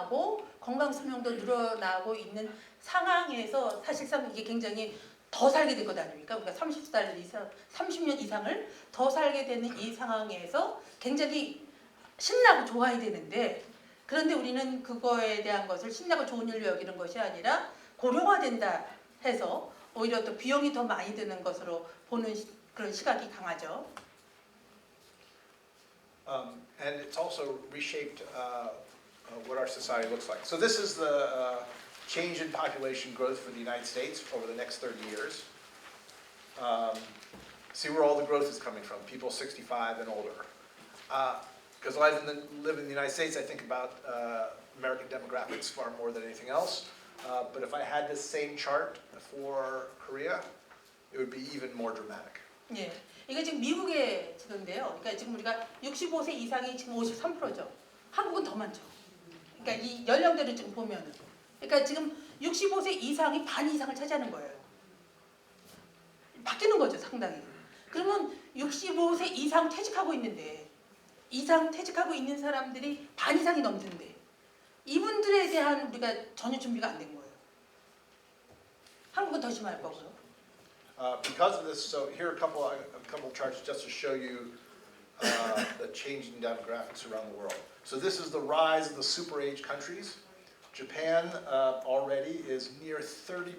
늘어나고 건강 수명도 늘어나고 있는 상황에서 사실상 이게 굉장히 더 살게 될 것 아닙니까? 우리가 30살 이상, 30년 이상을 더 살게 되는 이 상황에서 굉장히 신나고 좋아야 되는데, 그런데 우리는 그거에 대한 것을 신나고 좋은 일로 여기는 것이 아니라 고령화된다 해서 오히려 또 비용이 더 많이 드는 것으로 보는 그런 시각이 강하죠. And it's also reshaped what our society looks like. So this is the change in population growth for the United States over the next 30 years. See where all the growth is coming from, people 65 and older. Because I live in the United States, I think about American demographics far more than anything else. But if I had this same chart for Korea, it would be even more dramatic. 예, 이게 지금 미국의 지금인데요. 그러니까 지금 우리가 65세 이상이 지금 53%죠. 한국은 더 많죠. 그러니까 이 연령대를 좀 보면은, 그러니까 지금 65세 이상이 반 이상을 차지하는 거예요. 바뀌는 거죠, 상당히. 그러면 65세 이상 퇴직하고 있는데, 퇴직하고 있는 사람들이 반 이상이 넘는데, 이분들에 대한 우리가 전혀 준비가 안 된 거예요. 한국은 더 심할 거고요. Because of this, so here are a couple charts just to show you the changing demographics around the world. So this is the rise of the super age countries. Japan already is near 30%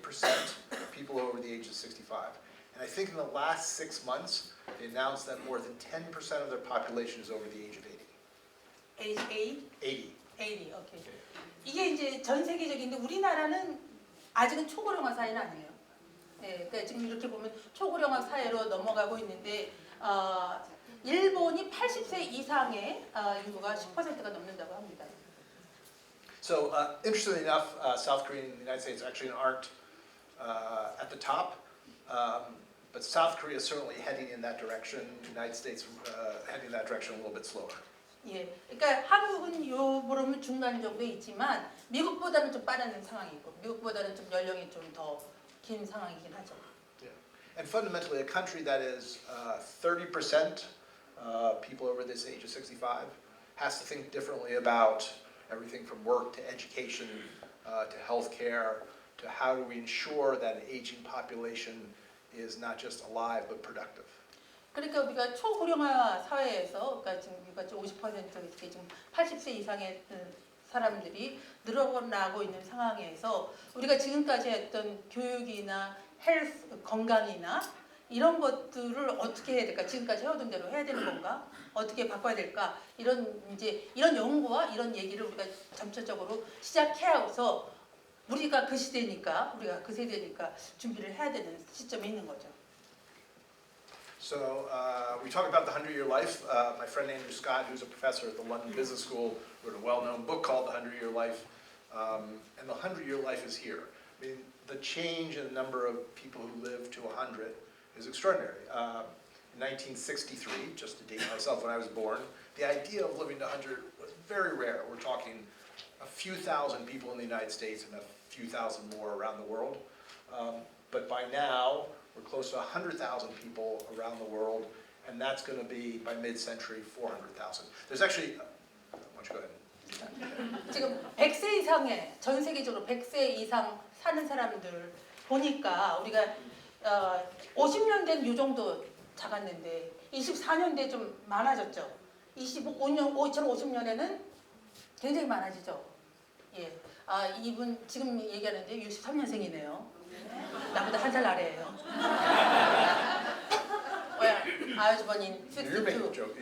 people over the age of 65. And I think in the last 6 months, they announced that more than 10% of their population is over the age of 80. Age 80. 80, 오케이. 이게 이제 전 세계적인데 우리나라는 아직은 초고령화 사회는 아니에요. 예, 그러니까 지금 이렇게 보면 초고령화 사회로 넘어가고 있는데 일본이 80세 이상의 인구가 10%가 넘는다고 합니다. So interestingly enough, South Korea and the United States actually aren't at the top, but South Korea is certainly heading in that direction. The United States heading in that direction a little bit slower. 예, 그러니까 한국은 요보면 중간 정도에 있지만 미국보다는 좀 빠른 상황이고 미국보다는 좀 연령이 좀 더 긴 상황이긴 하죠. Yeah, and fundamentally, a country that is 30% people over this age of 65 has to think differently about everything from work to education to healthcare to how do we ensure that an aging population is not just alive but productive. 그러니까 우리가 초고령화 사회에서, 그러니까 지금 우리가 50% 지금 80세 이상의 사람들이 늘어나고 있는 상황에서 우리가 지금까지 했던 교육이나 헬스, 건강이나 이런 것들을 어떻게 해야 될까? 지금까지 해오던 대로 해야 되는 건가? 어떻게 바꿔야 될까? 이런 연구와 이런 얘기를 우리가 점차적으로 시작해서 우리가 그 시대니까, 우리가 그 세대니까 준비를 해야 되는 시점에 있는 거죠. So we talk about the 100-year life. My friend Andrew Scott, who's a professor at the London Business School, wrote a well-known book called The 100-Year Life. And the 100-year life is here. I mean, the change in the number of people who live to 100 is extraordinary. In 1963, just to date myself when I was born, the idea of living to 100 was very rare. We're talking a few thousand people in the United States and a few thousand more around the world. But by now, we're close to 100,000 people around the world, and that's going to be, by mid-century, 400,000. There's actually, why don't you go ahead. 지금 100세 이상의, 전 세계적으로 100세 이상 사는 사람들 보니까 우리가 50년 된 요 정도 작았는데 24년대 좀 많아졌죠. 2050년에는 굉장히 많아지죠. 예, 이분 지금 얘기하는데 63년생이네요. 나보다 한 살 아래예요. I was born in 62. You're making a joke.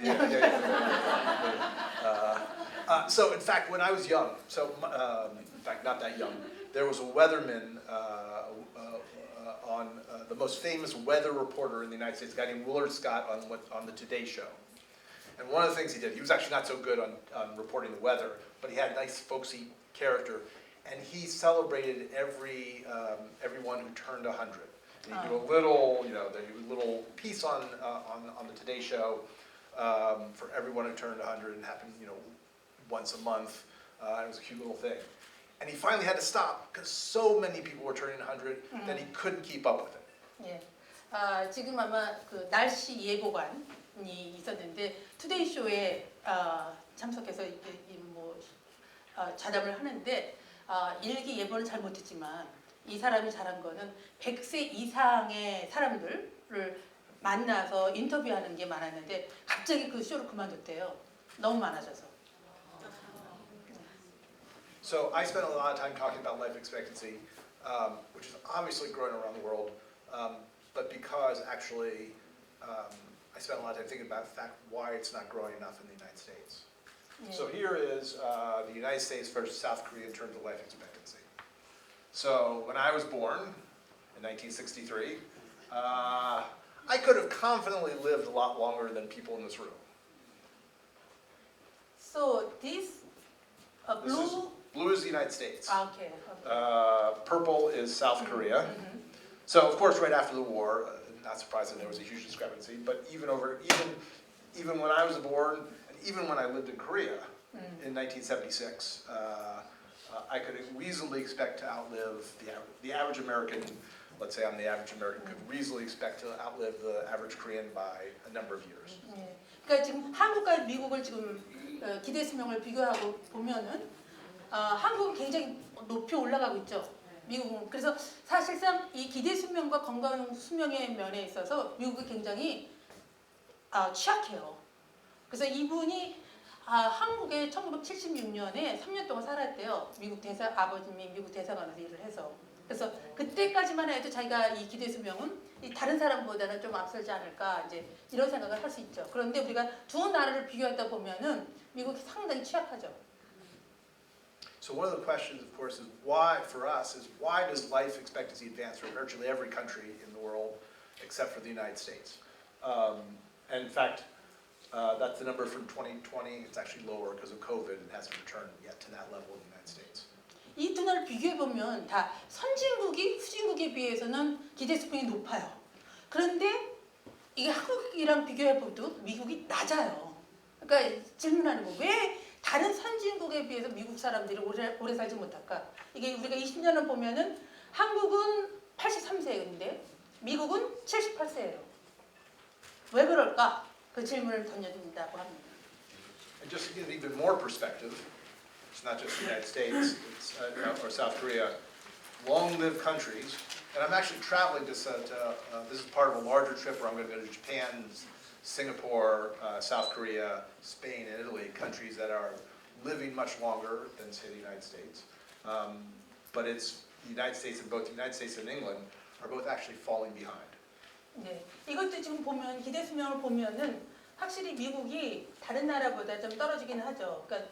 So in fact, when I was young, in fact not that young, there was a weatherman on the most famous weather reporter in the United States, a guy named Willard Scott on the Today Show. And one of the things he did, he was actually not so good on reporting the weather, but he had a nice folksy character. And he celebrated everyone who turned 100. And he'd do a little piece on the Today Show for everyone who turned 100, and happened once a month. It was a cute little thing. And he finally had to stop because so many people were turning 100 that he couldn't keep up with it. 예, 지금 아마 그 날씨 예보관이 있었는데 투데이 쇼에 참석해서 자담을 하는데 일기 예보는 잘 못했지만 이 사람이 잘한 거는 100세 이상의 사람들을 만나서 인터뷰하는 게 많았는데 갑자기 그 쇼를 그만뒀대요. 너무 많아져서. So I spent a lot of time talking about life expectancy, which is obviously growing around the world, but because actually I spent a lot of time thinking about the fact why it's not growing enough in the United States. 예. So here is the United States versus South Korea in terms of life expectancy. So when I was born in 1963, I could have confidently lived a lot longer than people in this room. So this blue. Blue is the United States. Okay. Purple is South Korea. Mm-hmm. So of course, right after the war, not surprising there was a huge discrepancy. But even when I was born, and even when I lived in Korea in 1976, I could reasonably expect to outlive the average American. Let's say I'm the average American, could reasonably expect to outlive the average Korean by a number of years. 네. 그러니까 지금 한국과 미국을 지금 기대 수명을 비교하고 보면은 한국은 굉장히 높이 올라가고 있죠. 미국은 그래서 사실상 이 기대 수명과 건강 수명의 면에 있어서 미국이 굉장히 취약해요. 그래서 이분이 한국에 1976년에 3년 동안 살았대요. 아버님이 미국 대사관에서 일을 해서. 그래서 그때까지만 해도 자기가 이 기대 수명은 이 다른 사람보다는 좀 앞설지 않을까 이제 이런 생각을 할 수 있죠. 그런데 우리가 두 나라를 비교하다 보면은 미국이 상당히 취약하죠. So one of the questions, of course, is why for us is why does life expectancy advance for virtually every country in the world except for the United States? And in fact, that's the number from 2020. It's actually lower because of COVID and hasn't returned yet to that level in the United States. 이 두 나라를 비교해 보면 다 선진국이 후진국에 비해서는 기대 수명이 높아요. 그런데 이게 한국이랑 비교해 봐도 미국이 낮아요. 그러니까 질문하는 거 왜 다른 선진국에 비해서 미국 사람들이 오래 살지 못할까? 이게 우리가 20년을 보면은 한국은 83세인데 미국은 78세예요. 왜 그럴까? 그 질문을 던져준다고 합니다. And just to give even more perspective, it's not just the United States or South Korea, long-lived countries. And I'm actually traveling this is part of a larger trip where I'm going to go to Japan, Singapore, South Korea, Spain, and Italy, countries that are living much longer than, say, the United States. But it's the United States and both the United States and England are both actually falling behind. 네, 이것도 지금 보면 기대 수명을 보면은 확실히 미국이 다른 나라보다 좀 떨어지긴 하죠. 그러니까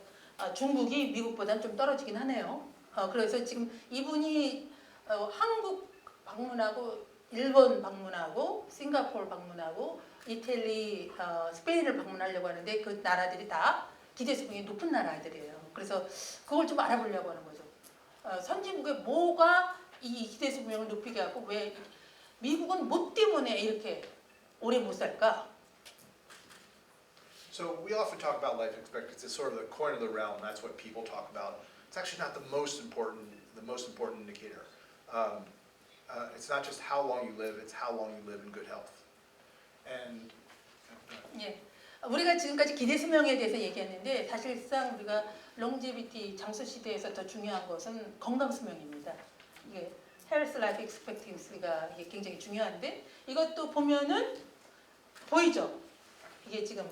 중국이 미국보다 좀 떨어지긴 하네요. 그래서 지금 이분이 한국 방문하고 일본 방문하고 싱가포르 방문하고 이태리, 스페인을 방문하려고 하는데 그 나라들이 다 기대 수명이 높은 나라들이에요. 그래서 그걸 좀 알아보려고 하는 거죠. 선진국에 뭐가 이 기대 수명을 높이게 하고 왜 미국은 뭐 때문에 이렇게 오래 못 살까? So we often talk about life expectancy as sort of the coin of the realm. That's what people talk about. It's actually not the most important indicator. It's not just how long you live; it's how long you live in good health. And 예, 우리가 지금까지 기대 수명에 대해서 얘기했는데 사실상 우리가 롱지비티 장수 시대에서 더 중요한 것은 건강 수명입니다. 이게 health life expectancy가 이게 굉장히 중요한데 이것도 보면은 보이죠. 이게 지금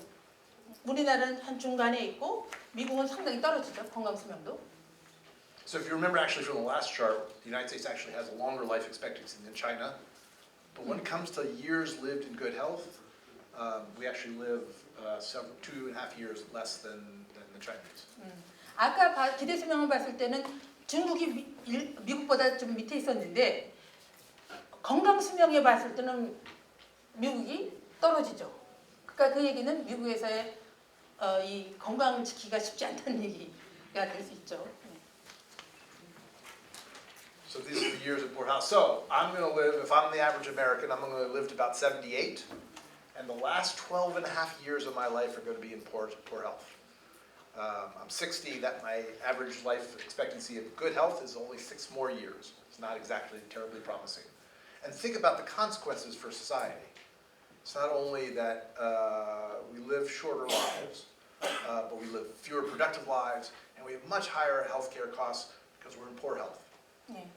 우리나라는 한 중간에 있고 미국은 상당히 떨어지죠. 건강 수명도. so if you remember actually from the last chart, the United States actually has a longer life expectancy than China. But when it comes to years lived in good health, we actually live 2.5 years less than the Chinese. 아까 기대 수명을 봤을 때는 중국이 미국보다 좀 밑에 있었는데 건강 수명에 봤을 때는 미국이 떨어지죠. 그러니까 그 얘기는 미국에서의 이 건강을 지키기가 쉽지 않다는 얘기가 될 수 있죠. So these are the years of poor health. So I'm going to live, if I'm the average American, I'm going to live to about 78. And the last 12 and a half years of my life are going to be in poor health. I'm 60, that my average life expectancy of good health is only 6 more years. It's not exactly terribly promising. And think about the consequences for society. It's not only that we live shorter lives, but we live fewer productive lives, and we have much higher healthcare costs because we're in poor health. 네.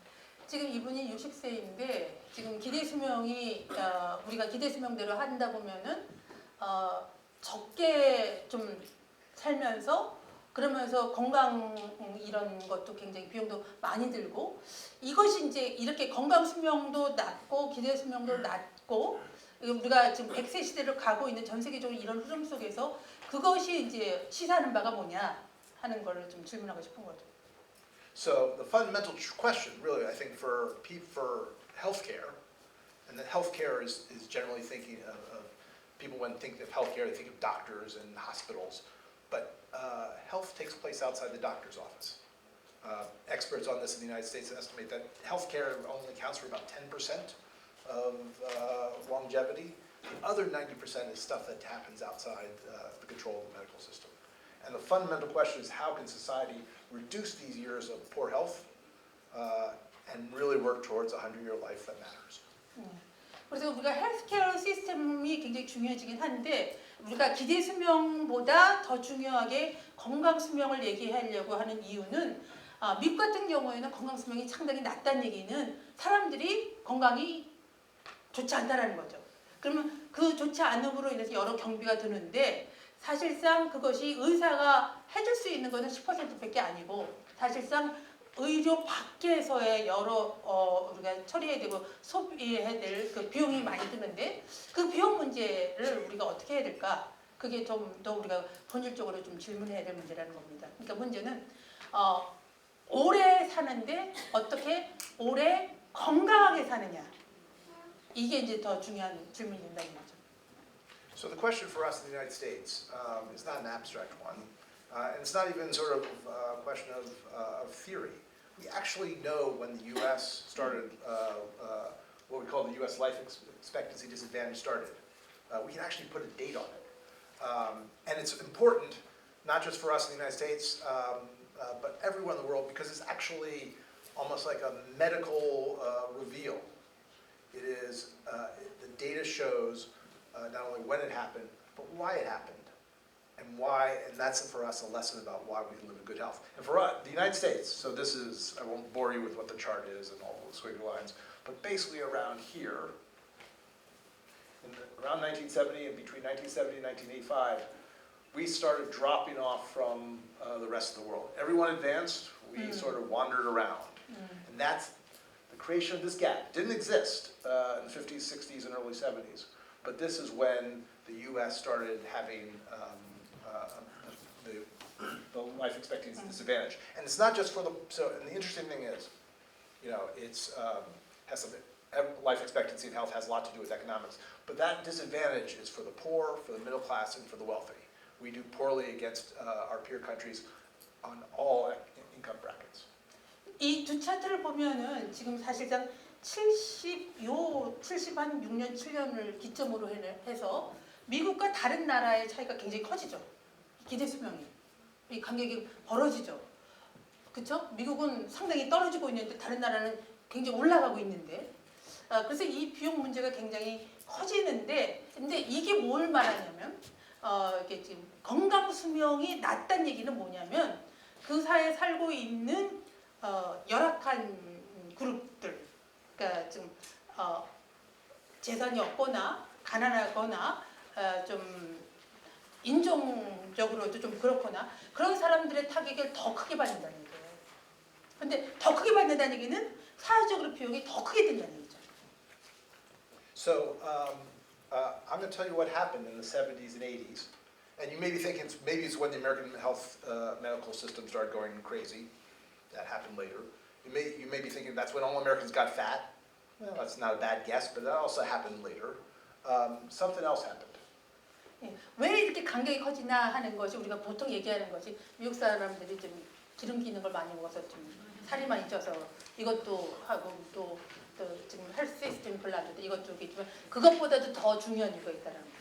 지금 이분이 60세인데 지금 기대 수명이 우리가 기대 수명대로 한다 보면은 적게 좀 살면서 그러면서 건강 이런 것도 굉장히 비용도 많이 들고 이것이 이제 이렇게 건강 수명도 낮고 기대 수명도 낮고 우리가 지금 100세 시대로 가고 있는 전 세계적으로 이런 흐름 속에서 그것이 이제 시사하는 바가 뭐냐 하는 걸 좀 질문하고 싶은 거죠. So the fundamental question, really, I think, for healthcare, and that healthcare is generally thinking of people when think of healthcare, they think of doctors and hospitals, but health takes place outside the doctor's office. Experts on this in the United States estimate that healthcare only accounts for about 10% of longevity. The other 90% is stuff that happens outside the control of the medical system. And the fundamental question is how can society reduce these years of poor health and really work towards a 100-year life that matters. 그래서 우리가 헬스케어 시스템이 굉장히 중요해지긴 한데 우리가 기대 수명보다 더 중요하게 건강 수명을 얘기하려고 하는 이유는 미국 같은 경우에는 건강 수명이 상당히 낮다는 얘기는 사람들이 건강이 좋지 않다라는 거죠. 그러면 그 좋지 않음으로 인해서 여러 경비가 드는데 사실상 그것이 의사가 해줄 수 있는 것은 10%밖에 아니고 사실상 의료 밖에서의 여러 우리가 처리해야 되고 소비해야 될 그 비용이 많이 드는데 그 비용 문제를 우리가 어떻게 해야 될까? 그게 좀 더 우리가 본질적으로 좀 질문해야 될 문제라는 겁니다. 그러니까 문제는 오래 사는데 어떻게 오래 건강하게 사느냐 이게 이제 더 중요한 질문이 된다는 거죠. So the question for us in the United States is not an abstract one, and it's not even sort of a question of theory. We actually know when the U.S. started, what we call the U.S. life expectancy disadvantage started. We can actually put a date on it. And it's important, not just for us in the United States, but everywhere in the world, because it's actually almost like a medical reveal. It is, the data shows not only when it happened, but why it happened. And that's for us a lesson about why we live in good health. And for us, the United States, so this is, I won't bore you with what the chart is and all the squiggly lines, but basically around here, around 1970 and between 1970 and 1985, we started dropping off from the rest of the world. Everyone advanced, we sort of wandered around. And that's the creation of this gap. Didn't exist in the 50s, 60s, and early 70s. But this is when the U.S. started having the life expectancy disadvantage. And it's not just for the, so, and the interesting thing is, you know, it's, has something, life expectancy and health has a lot to do with economics, but that disadvantage is for the poor, for the middle class, and for the wealthy. We do poorly against our peer countries on all income brackets. 이 두 차트를 보면은 지금 사실상 76년, 7년을 기점으로 해서 미국과 다른 나라의 차이가 굉장히 커지죠. 기대 수명이. 이 간격이 벌어지죠. 그렇죠? 미국은 상당히 떨어지고 있는데 다른 나라는 굉장히 올라가고 있는데 그래서 이 비용 문제가 굉장히 커지는데 근데 이게 뭘 말하냐면 이게 지금 건강 수명이 낮다는 얘기는 뭐냐면 그 사회에 살고 있는 열악한 그룹들 그러니까 좀 재산이 없거나 가난하거나 좀 인종적으로도 좀 그렇거나 그런 사람들의 타격을 더 크게 받는다는 얘기예요. 근데 더 크게 받는다는 얘기는 사회적으로 비용이 더 크게 든다는 얘기죠. So I'm going to tell you what happened in the 70s and 80s. And you may be thinking maybe it's when the American health medical system started going crazy. That happened later. You may be thinking that's when all Americans got fat. Well, that's not a bad guess, but that also happened later. Something else happened. 예, 왜 이렇게 간격이 커지나 하는 것이 우리가 보통 얘기하는 것이 미국 사람들이 좀 기름기 있는 걸 많이 먹어서 좀 살이 많이 쪄서 이것도 하고 또 지금 헬스 시스템이 별로 안 좋다 이것도 있지만 그것보다도 더 중요한 이유가 있다는 거예요.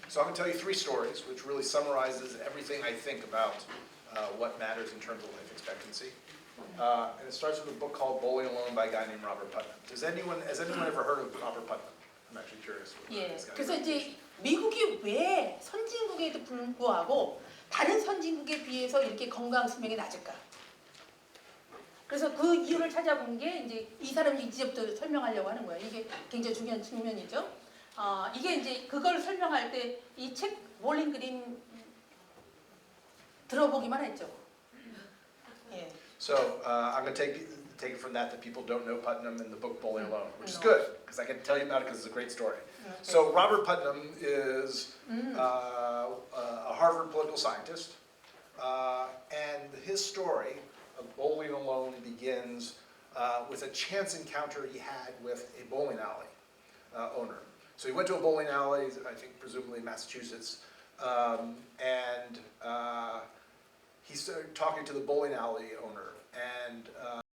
So I'm going to tell you three stories, which really summarizes everything I think about what matters in terms of life expectancy. And it starts with a book called Bowling Alone by a guy named Robert Putnam. Has anyone ever heard of Robert Putnam? I'm actually curious. 예, 그래서 이제 미국이 왜 선진국에도 불구하고 다른 선진국에 비해서 이렇게 건강 수명이 낮을까? 그래서 그 이유를 찾아본 게 이제 이 사람이 이제부터 설명하려고 하는 거예요. 이게 굉장히 중요한 측면이죠. 이게 이제 그걸 설명할 때 이 책 볼링 그린 들어보기만 했죠. 예. So I'm going to take it from that people don't know Putnam in the book Bowling Alone, which is No. good because I can tell you about it because it's a great story. Okay. So Robert Putnam is a Harvard political scientist, and his story of Bowling Alone begins with a chance encounter he had with a bowling alley owner. So he went to a bowling alley, I think presumably in Massachusetts, and he started talking to the bowling alley owner, and